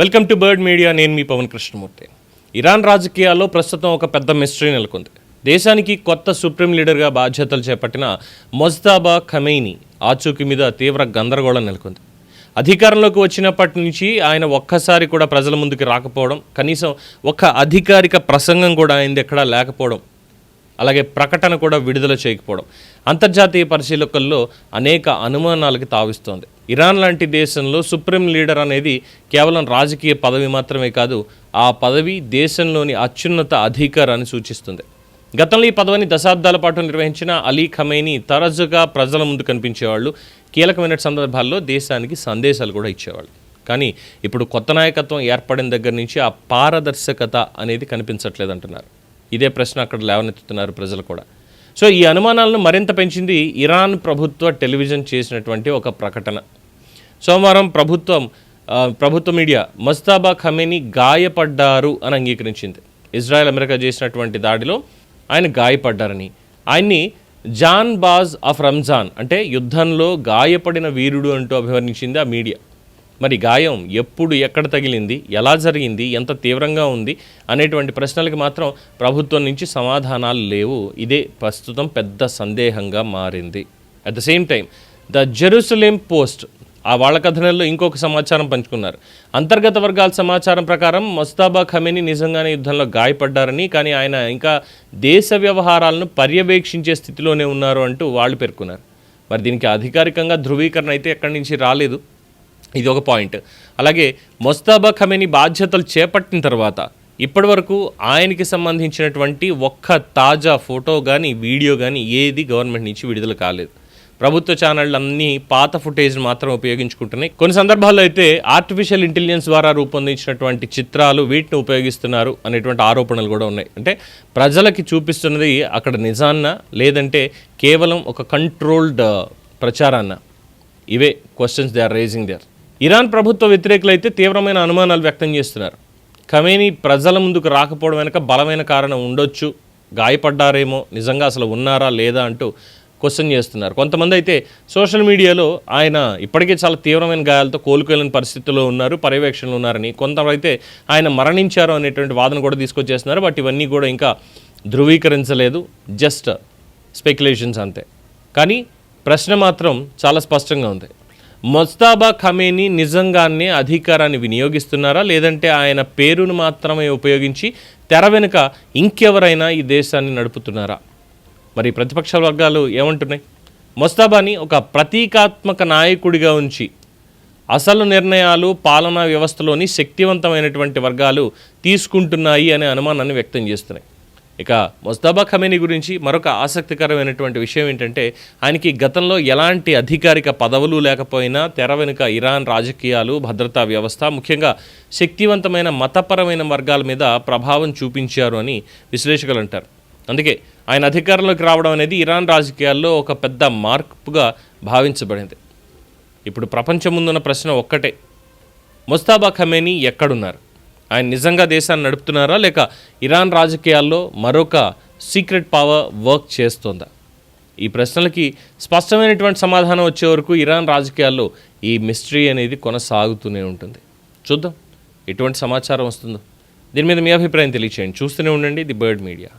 Welcome to bird media. నేను మీ Pawan Krishnamurthy. Iran రాజకీయాల్లో ప్రస్తుతం ఒక పెద్ద మిస్టరీ నెలకొంది. దేశానికి కొత్త సుప్రీం లీడర్గా బాధ్యతలు చేపట్టిన మొజ్తబా ఖమైనీ ఆచూకీ మీద తీవ్ర గందరగోళం నెలకొంది. అధికారంలోకి వచ్చినప్పటి నుంచి ఆయన ఒక్కసారి కూడా ప్రజల ముందుకు రాకపోవడం, కనీసం ఒక్క అధికారిక ప్రసంగం కూడా ఆయనది ఎక్కడా లేకపోవడం, అలాగే ప్రకటన కూడా విడుదల చేయకపోవడం అంతర్జాతీయ పరిశీలకుల్లో అనేక అనుమానాలకి తావిస్తోంది. ఇరాన్ లాంటి దేశంలో సుప్రీం లీడర్ అనేది కేవలం రాజకీయ పదవి మాత్రమే కాదు, ఆ పదవి దేశంలోని అత్యున్నత అధికారాన్ని సూచిస్తుంది. గతంలో ఈ పదవిని దశాబ్దాల పాటు నిర్వహించిన అలీ ఖమైనీ తరచుగా ప్రజల ముందు కనిపించేవాళ్ళు, కీలకమైన సందర్భాల్లో దేశానికి సందేశాలు కూడా ఇచ్చేవాళ్ళు. కానీ ఇప్పుడు కొత్త నాయకత్వం ఏర్పడిన దగ్గర నుంచి ఆ పారదర్శకత అనేది కనిపించట్లేదంటున్నారు. ఇదే ప్రశ్న అక్కడ లేవనెత్తుతున్నారు ప్రజలు కూడా. సో ఈ అనుమానాలను మరింత పెంచింది ఇరాన్ ప్రభుత్వ టెలివిజన్ చేసినటువంటి ఒక ప్రకటన. సోమవారం ప్రభుత్వ మీడియా మొజ్తబా ఖమైనీ గాయపడ్డారు అని అంగీకరించింది. ఇజ్రాయెల్ అమెరికా చేసినటువంటి దాడిలో ఆయన గాయపడ్డారని, ఆయన్ని జాన్ బాజ్ ఆఫ్ రంజాన్ అంటే యుద్ధంలో గాయపడిన వీరుడు అంటూ అభివర్ణించింది ఆ మీడియా. మరి గాయం ఎప్పుడు, ఎక్కడ తగిలింది, ఎలా జరిగింది, ఎంత తీవ్రంగా ఉంది అనేటువంటి ప్రశ్నలకు మాత్రం ప్రభుత్వం నుంచి సమాధానాలు లేవు. ఇదే ప్రస్తుతం పెద్ద సందేహంగా మారింది. At the same time the Jerusalem post ఆ వాళ్ళ కథనంలో ఇంకొక సమాచారం పంచుకున్నారు. అంతర్గత వర్గాల సమాచారం ప్రకారం మొజ్తబా ఖమైనీ నిజంగానే యుద్ధంలో గాయపడ్డారని, కానీ ఆయన ఇంకా దేశ వ్యవహారాలను పర్యవేక్షించే స్థితిలోనే ఉన్నారు అంటూ వాళ్ళు పేర్కొన్నారు. మరి దీనికి అధికారికంగా ధృవీకరణ అయితే ఎక్కడి నుంచి రాలేదు. ఇది ఒక పాయింట్. అలాగే మొజ్తబా ఖమైనీ బాధ్యతలు చేపట్టిన తర్వాత ఇప్పటి వరకు ఆయనకి సంబంధించినటువంటి ఒక్క తాజా ఫోటో కానీ వీడియో కానీ ఏది గవర్నమెంట్ నుంచి విడుదల కాలేదు. ప్రభుత్వ ఛానళ్ళు అన్నీ పాత ఫుటేజ్ని మాత్రం ఉపయోగించుకుంటున్నాయి. కొన్ని సందర్భాల్లో అయితే ఆర్టిఫిషియల్ ఇంటెలిజెన్స్ ద్వారా రూపొందించినటువంటి చిత్రాలు వీటిని ఉపయోగిస్తున్నారు అనేటువంటి ఆరోపణలు కూడా ఉన్నాయి. అంటే ప్రజలకి చూపిస్తున్నది అక్కడ నిజాన్న, లేదంటే కేవలం ఒక కంట్రోల్డ్ ప్రచారాన్న? ఇవే questions they are raising there. Iran ప్రభుత్వ వ్యతిరేకులు అయితే తీవ్రమైన అనుమానాలు వ్యక్తం చేస్తున్నారు. ఖమైనీ ప్రజల ముందుకు రాకపోవడం వెనుక బలమైన కారణం ఉండొచ్చు, గాయపడ్డారేమో, నిజంగా అసలు ఉన్నారా లేదా అంటూ క్వశ్చన్ చేస్తున్నారు. కొంతమంది అయితే సోషల్ మీడియాలో ఆయన ఇప్పటికే చాలా తీవ్రమైన గాయాలతో కోలుకోలేని పరిస్థితుల్లో ఉన్నారు, పర్యవేక్షణలో ఉన్నారని, కొంతమంది ఆయన మరణించారు అనేటువంటి వాదన కూడా తీసుకొచ్చేస్తున్నారు. బట్ ఇవన్నీ కూడా ఇంకా ధృవీకరించలేదు, జస్ట్ స్పెక్యులేషన్స్ అంతే. కానీ ప్రశ్న మాత్రం చాలా స్పష్టంగా ఉంది. మొజ్తబా ఖమైనీ నిజంగానే అధికారాన్ని వినియోగిస్తున్నారా, లేదంటే ఆయన పేరును మాత్రమే ఉపయోగించి తెర వెనుక ఇంకెవరైనా ఈ దేశాన్ని నడుపుతున్నారా? మరి ప్రతిపక్ష వర్గాలు ఏమంటున్నాయి? మొజ్తబాని ఒక ప్రతీకాత్మక నాయకుడిగా ఉంచి అసలు నిర్ణయాలు పాలనా వ్యవస్థలోని శక్తివంతమైనటువంటి వర్గాలు తీసుకుంటున్నాయి అనే అనుమానాన్ని వ్యక్తం చేస్తున్నాయి. ఇక మొజ్తబా ఖమైనీ గురించి మరొక ఆసక్తికరమైనటువంటి విషయం ఏంటంటే, ఆయనకి గతంలో ఎలాంటి అధికారిక పదవులు లేకపోయినా తెర వెనుక ఇరాన్ రాజకీయాలు, భద్రతా వ్యవస్థ, ముఖ్యంగా శక్తివంతమైన మతపరమైన వర్గాల మీద ప్రభావం చూపించారు అని విశ్లేషకులు అంటారు. అందుకే ఆయన అధికారంలోకి రావడం అనేది ఇరాన్ రాజకీయాల్లో ఒక పెద్ద మార్పుగా భావించబడింది. ఇప్పుడు ప్రపంచం ముందున్న ప్రశ్న ఒక్కటే, మొజ్తబా ఖమైనీ ఎక్కడున్నారు? ఆయన నిజంగా దేశాన్ని నడుపుతున్నారా, లేక ఇరాన్ రాజకీయాల్లో మరొక సీక్రెట్ పవర్ వర్క్ చేస్తోందా? ఈ ప్రశ్నలకి స్పష్టమైనటువంటి సమాధానం వచ్చే వరకు ఇరాన్ రాజకీయాల్లో ఈ మిస్టరీ అనేది కొనసాగుతూనే ఉంటుంది. చూద్దాం ఎటువంటి సమాచారం వస్తుందో. దీని మీద మీ అభిప్రాయం తెలియచేయండి. చూస్తూనే ఉండండి ది బర్డ్ మీడియా.